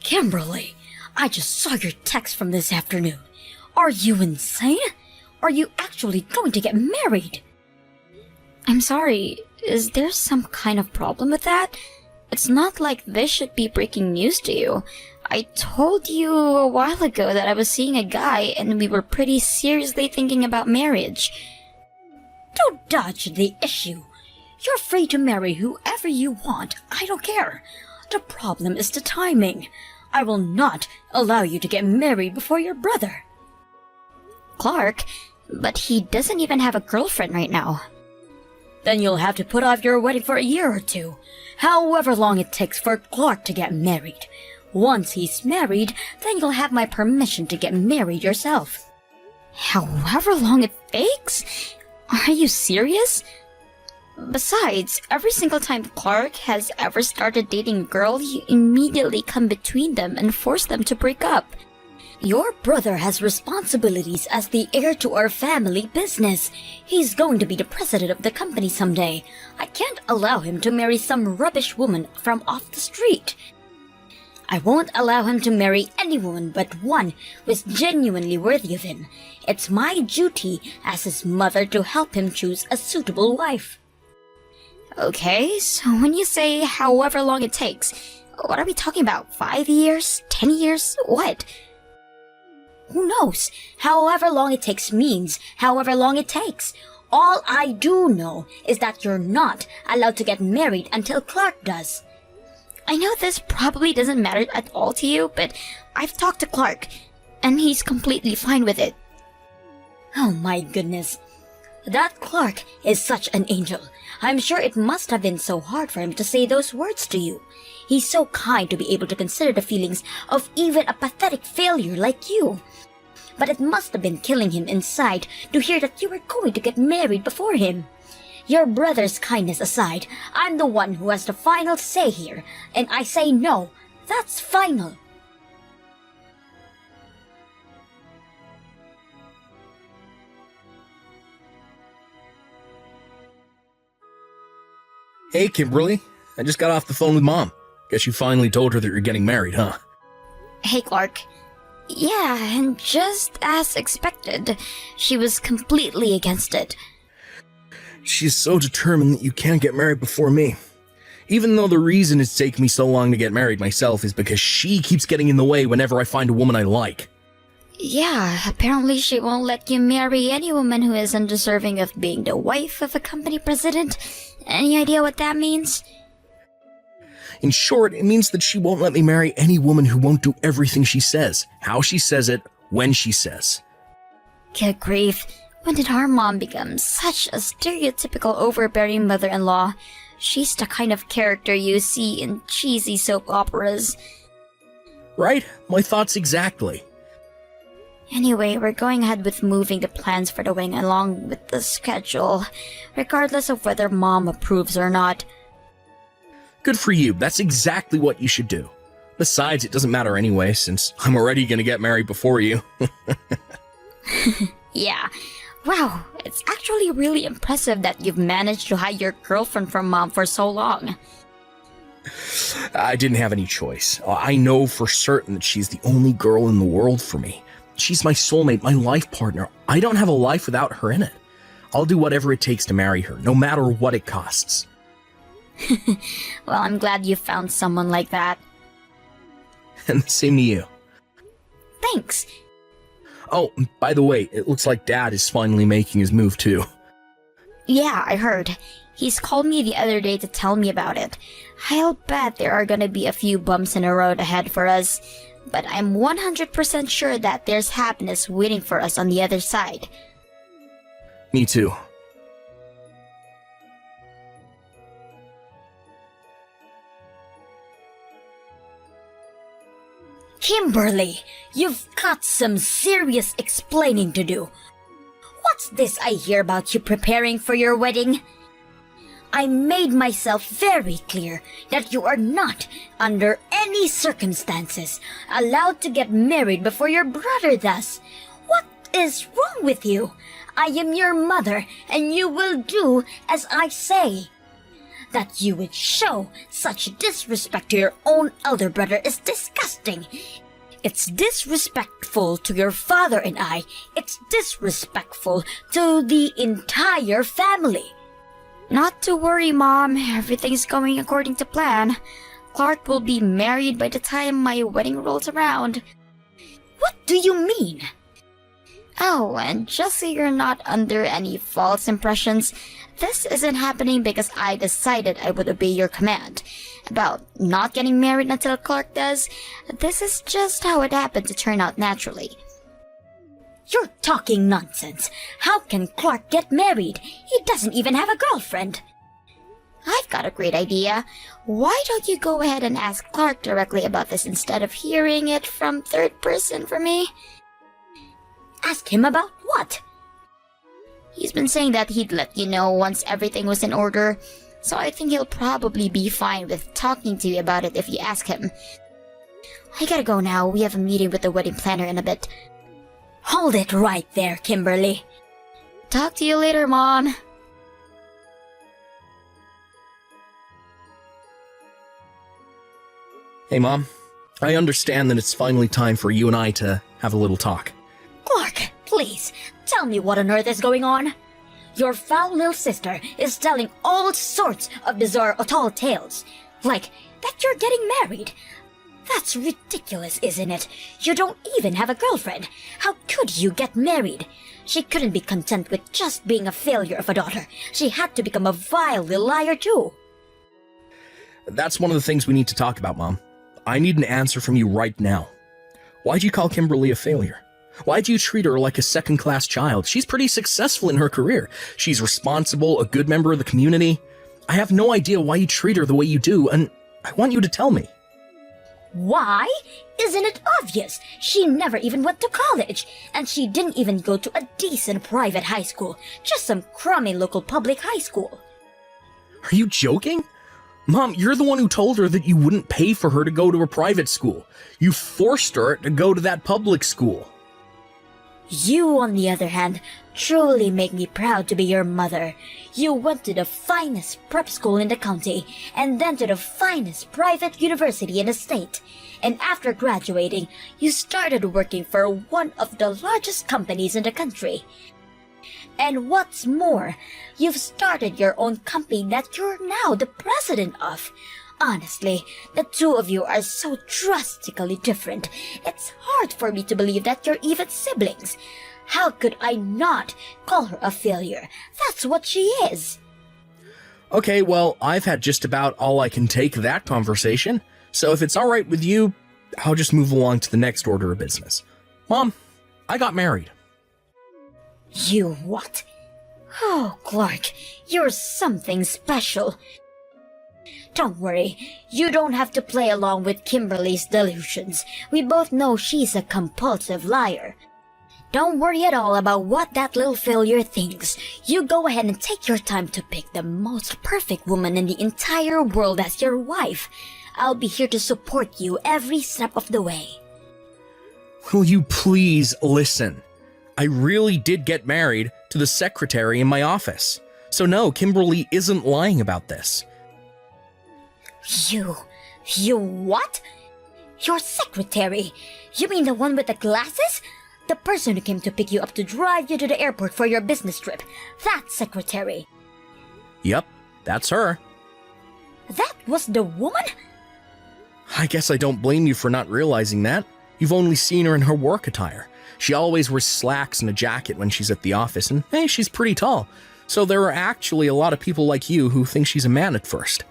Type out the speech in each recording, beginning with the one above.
Kimberly, I just saw your text from this afternoon. Are you insane? Are you actually going to get married? I'm sorry, is there some kind of problem with that? It's not like this should be breaking news to you. I told you a while ago that I was seeing a guy and we were pretty seriously thinking about marriage. Don't dodge the issue. You're free to marry whoever you want. I don't care. The problem is the timing. I will not allow you to get married before your brother. Clark, but he doesn't even have a girlfriend right now. Then you'll have to put off your wedding for a year or two, however long it takes for Clark to get married. Once he's married, then you'll have my permission to get married yourself. However long it takes? Are you serious? Besides, every single time Clark has ever started dating a girl, you immediately come between them and force them to break up. Your brother has responsibilities as the heir to our family business. He's going to be the president of the company someday. I can't allow him to marry some rubbish woman from off the street. I won't allow him to marry any woman but one who is genuinely worthy of him. It's my duty as his mother to help him choose a suitable wife. Okay, so when you say however long it takes, what are we talking about? 5 years? 10 years? What? Who knows? However long it takes means however long it takes. All I do know is that you're not allowed to get married until Clark does. I know this probably doesn't matter at all to you, but I've talked to Clark, and he's completely fine with it. Oh my goodness. That Clark is such an angel. I'm sure it must have been so hard for him to say those words to you. He's so kind to be able to consider the feelings of even a pathetic failure like you. But it must have been killing him inside to hear that you were going to get married before him. Your brother's kindness aside, I'm the one who has the final say here, and I say no. That's final. Hey, Kimberly. I just got off the phone with Mom. Guess you finally told her that you're getting married, huh? Hey, Clark. Yeah, and just as expected, she was completely against it. She's so determined that you can't get married before me. Even though the reason it's taken me so long to get married myself is because she keeps getting in the way whenever I find a woman I like. Yeah, apparently she won't let you marry any woman who is undeserving of being the wife of a company president. Any idea what that means? In short, it means that she won't let me marry any woman who won't do everything she says, how she says it, when she says. Good grief. When did our mom become such a stereotypical overbearing mother-in-law? She's the kind of character you see in cheesy soap operas. Right? My thoughts exactly. Anyway, we're going ahead with moving the plans for the wedding along with the schedule, regardless of whether Mom approves or not. Good for you. That's exactly what you should do. Besides, it doesn't matter anyway, since I'm already gonna get married before you. Yeah. Wow, it's actually really impressive that you've managed to hide your girlfriend from Mom for so long. I didn't have any choice. I know for certain that she's the only girl in the world for me. She's my soulmate, my life partner. I don't have a life without her in it. I'll do whatever it takes to marry her, no matter what it costs. Well, I'm glad you found someone like that. And the same to you. Thanks. Oh, by the way, it looks like Dad is finally making his move too. Yeah, I heard. He's called me the other day to tell me about it. I'll bet there are gonna be a few bumps in the road ahead for us, but I'm 100% sure that there's happiness waiting for us on the other side. Me too. Kimberly, you've got some serious explaining to do. What's this I hear about you preparing for your wedding? I made myself very clear that you are not, under any circumstances, allowed to get married before your brother does. What is wrong with you? I am your mother, and you will do as I say. That you would show such disrespect to your own elder brother is disgusting. It's disrespectful to your father and I. It's disrespectful to the entire family. Not to worry, Mom. Everything's going according to plan. Clark will be married by the time my wedding rolls around. What do you mean? Oh, and just so you're not under any false impressions, this isn't happening because I decided I would obey your command about not getting married until Clark does. This is just how it happened to turn out naturally. You're talking nonsense. How can Clark get married? He doesn't even have a girlfriend. I've got a great idea. Why don't you go ahead and ask Clark directly about this instead of hearing it from third person from me? Ask him about what? He's been saying that he'd let you know once everything was in order, so I think he'll probably be fine with talking to you about it if you ask him. I gotta go now. We have a meeting with the wedding planner in a bit. Hold it right there, Kimberly. Talk to you later, Mom. Hey, Mom. I understand that it's finally time for you and I to have a little talk. Clark, please, tell me what on earth is going on. Your foul little sister is telling all sorts of bizarre tall tales. Like that you're getting married. That's ridiculous, isn't it? You don't even have a girlfriend. How could you get married? She couldn't be content with just being a failure of a daughter. She had to become a vile little liar too. That's one of the things we need to talk about, Mom. I need an answer from you right now. Why'd you call Kimberly a failure? Why'd you treat her like a second-class child? She's pretty successful in her career. She's responsible, a good member of the community. I have no idea why you treat her the way you do, and I want you to tell me. Why? Isn't it obvious? She never even went to college, and she didn't even go to a decent private high school, just some crummy local public high school. Are you joking? Mom, you're the one who told her that you wouldn't pay for her to go to a private school. You forced her to go to that public school. You, on the other hand, truly make me proud to be your mother. You went to the finest prep school in the county, and then to the finest private university in the state. And after graduating, you started working for one of the largest companies in the country. And what's more, you've started your own company that you're now the president of. Honestly, the two of you are so drastically different. It's hard for me to believe that you're even siblings. How could I not call her a failure? That's what she is. Okay, well, I've had just about all I can take of that conversation, so if it's all right with you, I'll just move along to the next order of business. Mom, I got married. You what? Oh, Clark, you're something special. Don't worry, you don't have to play along with Kimberly's delusions. We both know she's a compulsive liar. Don't worry at all about what that little failure thinks. You go ahead and take your time to pick the most perfect woman in the entire world as your wife. I'll be here to support you every step of the way. Will you please listen? I really did get married to the secretary in my office. So no, Kimberly isn't lying about this. You what? Your secretary? You mean the one with the glasses? The person who came to pick you up to drive you to the airport for your business trip. That secretary. Yep, that's her. That was the woman? I guess I don't blame you for not realizing that. You've only seen her in her work attire. She always wears slacks and a jacket when she's at the office, and hey, she's pretty tall. So there are actually a lot of people like you who think she's a man at first.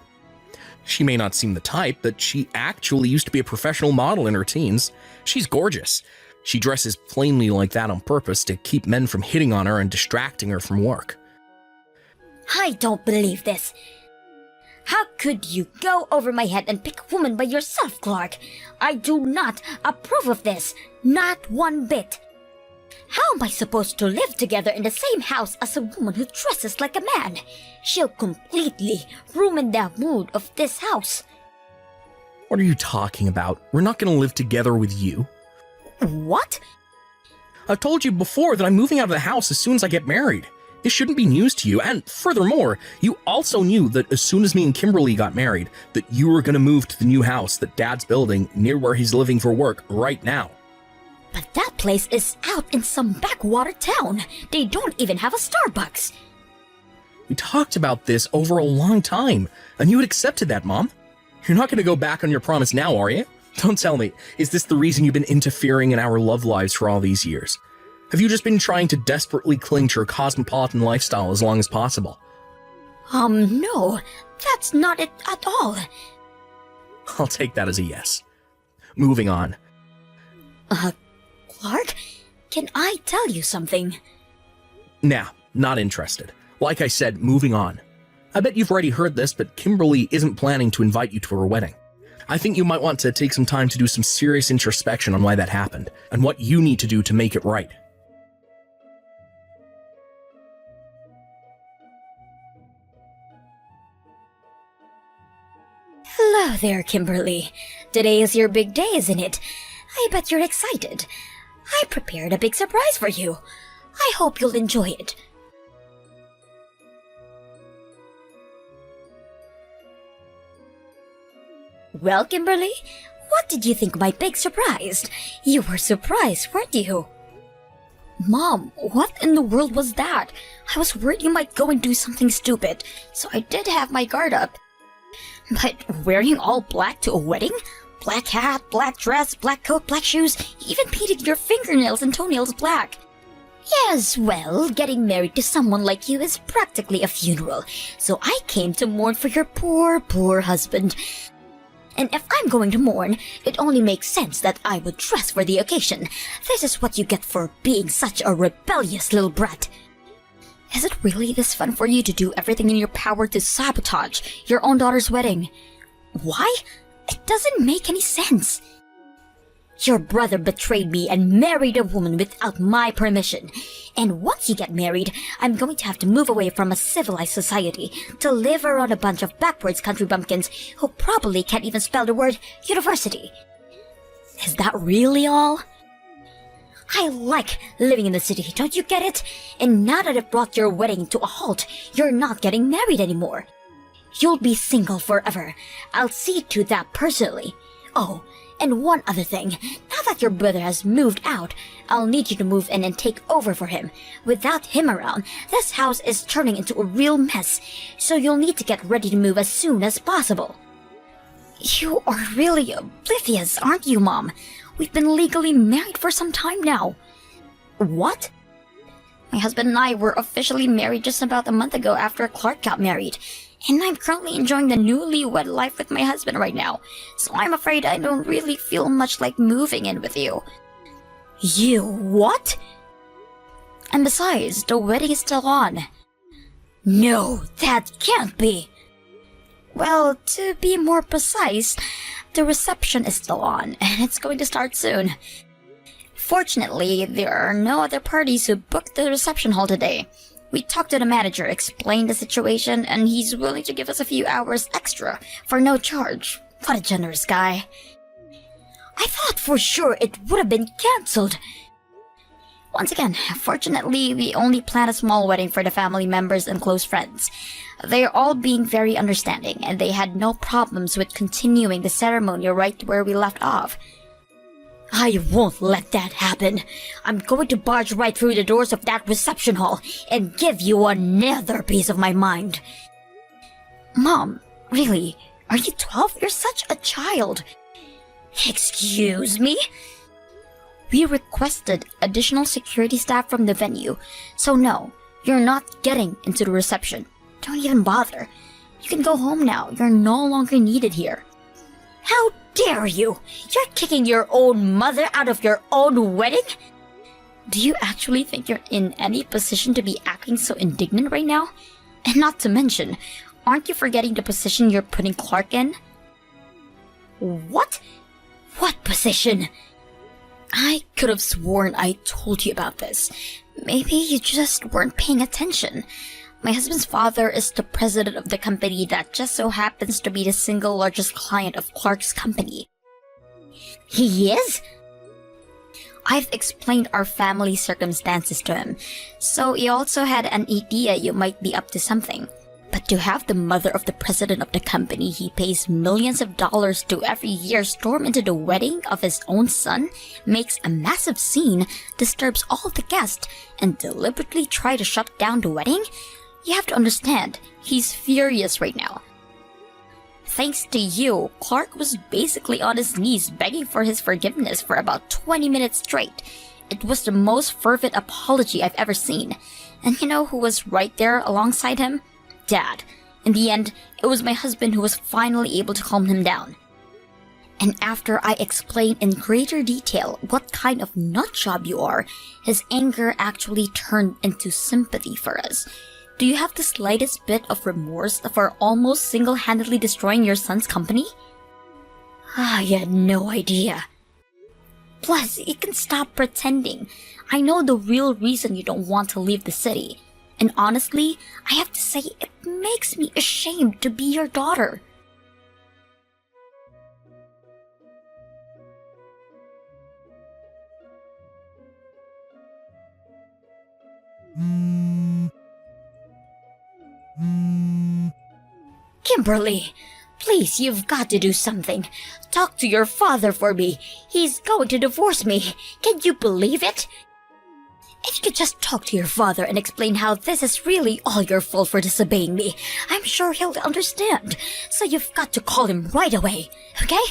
She may not seem the type, but she actually used to be a professional model in her teens. She's gorgeous. She dresses plainly like that on purpose to keep men from hitting on her and distracting her from work. I don't believe this. How could you go over my head and pick a woman by yourself, Clark? I do not approve of this. Not one bit. How am I supposed to live together in the same house as a woman who dresses like a man? She'll completely ruin the mood of this house. What are you talking about? We're not going to live together with you. What? I've told you before that I'm moving out of the house as soon as I get married. This shouldn't be news to you, and furthermore, you also knew that as soon as me and Kimberly got married, that you were going to move to the new house that Dad's building near where he's living for work right now. But that place is out in some backwater town. They don't even have a Starbucks. We talked about this over a long time, and you had accepted that, Mom. You're not going to go back on your promise now, are you? Don't tell me, is this the reason you've been interfering in our love lives for all these years? Have you just been trying to desperately cling to your cosmopolitan lifestyle as long as possible? No, that's not it at all. I'll take that as a yes. Moving on. Clark, can I tell you something? Nah, not interested. Like I said, moving on. I bet you've already heard this, but Kimberly isn't planning to invite you to her wedding. I think you might want to take some time to do some serious introspection on why that happened, and what you need to do to make it right. Hello there, Kimberly. Today is your big day, isn't it? I bet you're excited. I prepared a big surprise for you. I hope you'll enjoy it. Well, Kimberly, what did you think of my big surprise? You were surprised, weren't you? Mom, what in the world was that? I was worried you might go and do something stupid, so I did have my guard up. But wearing all black to a wedding? Black hat, black dress, black coat, black shoes, even painted your fingernails and toenails black. Yes, well, getting married to someone like you is practically a funeral, so I came to mourn for your poor, poor husband. And if I'm going to mourn, it only makes sense that I would dress for the occasion. This is what you get for being such a rebellious little brat. Is it really this fun for you to do everything in your power to sabotage your own daughter's wedding? Why? It doesn't make any sense. Your brother betrayed me and married a woman without my permission. And once you get married, I'm going to have to move away from a civilized society to live around a bunch of backwards country bumpkins who probably can't even spell the word university. Is that really all? I like living in the city, don't you get it? And now that it brought your wedding to a halt, you're not getting married anymore. You'll be single forever. I'll see to that personally. Oh, and one other thing. Now that your brother has moved out, I'll need you to move in and take over for him. Without him around, this house is turning into a real mess, so you'll need to get ready to move as soon as possible. You are really oblivious, aren't you, Mom? We've been legally married for some time now. What? My husband and I were officially married just about a month ago after Clark got married. And I'm currently enjoying the newlywed life with my husband right now, so I'm afraid I don't really feel much like moving in with you. You what? And besides, the wedding is still on. No, that can't be. Well, to be more precise, the reception is still on, and it's going to start soon. Fortunately, there are no other parties who booked the reception hall today. We talked to the manager, explained the situation, and he's willing to give us a few hours extra for no charge. What a generous guy. I thought for sure it would have been cancelled. Once again, fortunately, we only planned a small wedding for the family members and close friends. They're all being very understanding, and they had no problems with continuing the ceremony right where we left off. I won't let that happen. I'm going to barge right through the doors of that reception hall and give you another piece of my mind. Mom, really? Are you 12? You're such a child. Excuse me? We requested additional security staff from the venue, so no, you're not getting into the reception. Don't even bother. You can go home now. You're no longer needed here. How dare you? You're kicking your own mother out of your own wedding? Do you actually think you're in any position to be acting so indignant right now? And not to mention, aren't you forgetting the position you're putting Clark in? What? What position? I could have sworn I told you about this. Maybe you just weren't paying attention. My husband's father is the president of the company that just so happens to be the single largest client of Clark's company. He is? I've explained our family circumstances to him, so he also had an idea you might be up to something. But to have the mother of the president of the company he pays millions of dollars to every year storm into the wedding of his own son, makes a massive scene, disturbs all the guests, and deliberately try to shut down the wedding? You have to understand, he's furious right now. Thanks to you, Clark was basically on his knees begging for his forgiveness for about 20 minutes straight. It was the most fervent apology I've ever seen. And you know who was right there alongside him? Dad. In the end, it was my husband who was finally able to calm him down. And after I explained in greater detail what kind of nutjob you are, his anger actually turned into sympathy for us. Do you have the slightest bit of remorse for almost single-handedly destroying your son's company? You had no idea. Plus, you can stop pretending. I know the real reason you don't want to leave the city. And honestly, I have to say, it makes me ashamed to be your daughter. Kimberly, please, you've got to do something. Talk to your father for me. He's going to divorce me. Can you believe it? If you could just talk to your father and explain how this is really all your fault for disobeying me, I'm sure he'll understand. So you've got to call him right away, okay?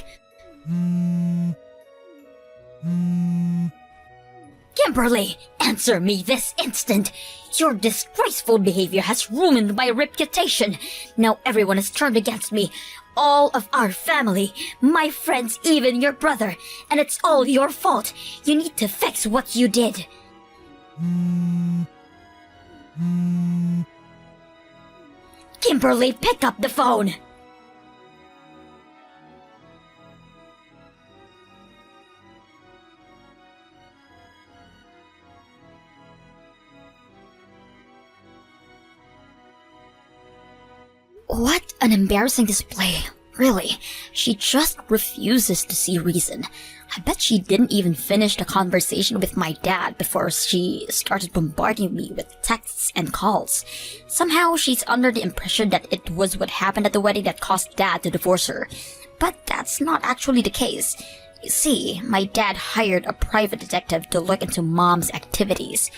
Kimberly, answer me this instant. Your disgraceful behavior has ruined my reputation. Now everyone has turned against me. All of our family, my friends, even your brother. And it's all your fault. You need to fix what you did. Kimberly, pick up the phone. What an embarrassing display. Really, she just refuses to see reason. I bet she didn't even finish the conversation with my dad before she started bombarding me with texts and calls. Somehow she's under the impression that it was what happened at the wedding that caused Dad to divorce her. But that's not actually the case. You see, my dad hired a private detective to look into Mom's activities.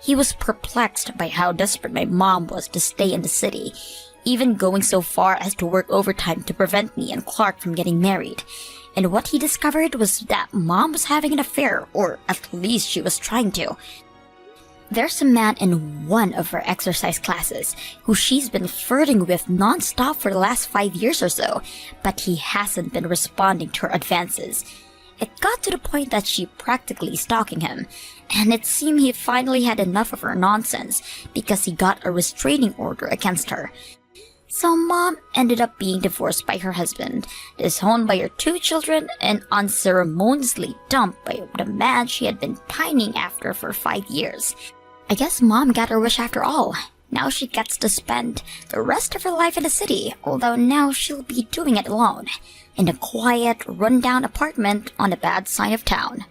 He was perplexed by how desperate my mom was to stay in the city, even going so far as to work overtime to prevent me and Clark from getting married. And what he discovered was that Mom was having an affair, or at least she was trying to. There's a man in one of her exercise classes who she's been flirting with non-stop for the last 5 years or so, but he hasn't been responding to her advances. It got to the point that she practically stalking him, and it seemed he finally had enough of her nonsense because he got a restraining order against her. So Mom ended up being divorced by her husband, disowned by her 2 children, and unceremoniously dumped by the man she had been pining after for 5 years. I guess Mom got her wish after all. Now she gets to spend the rest of her life in the city, although now she'll be doing it alone, in a quiet, run-down apartment on the bad side of town.